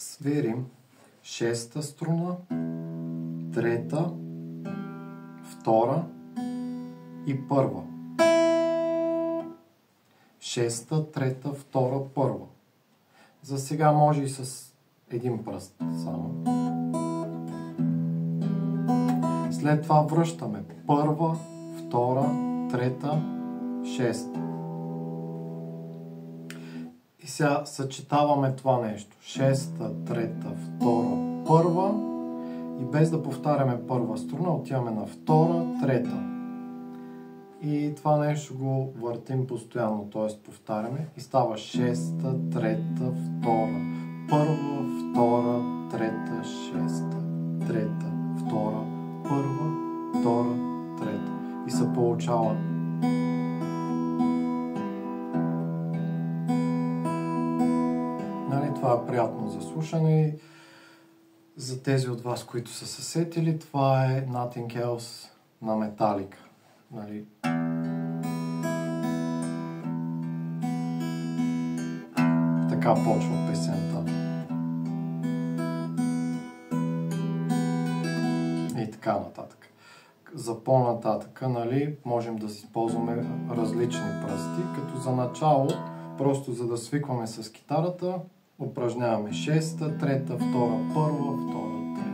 Сверим шеста струна, трета, втора и първа. Шеста, трета, втора, първа. За сега може и с един пръст само. След това връщаме първа, втора, трета, шеста. И сега съчетаваме това нещо. Шеста, трета, втора, първа. И без да повтаряме първа струна, отиваме на втора, трета. И това нещо го въртим постоянно, т.е. повтаряме. И става шеста, трета, втора, първа, втора, трета, шеста, трета, втора, първа, втора, трета. И се получава. Нали, това е приятно за слушане. За тези от вас, които са се сетили, това е Nothing Else на Металика. Нали? Така почва песента. И така нататък. За по-нататък, нали, можем да използваме различни пръсти, като за начало, просто за да свикваме с китарата, упражняваме шеста, трета, втора, първа, втора, трета.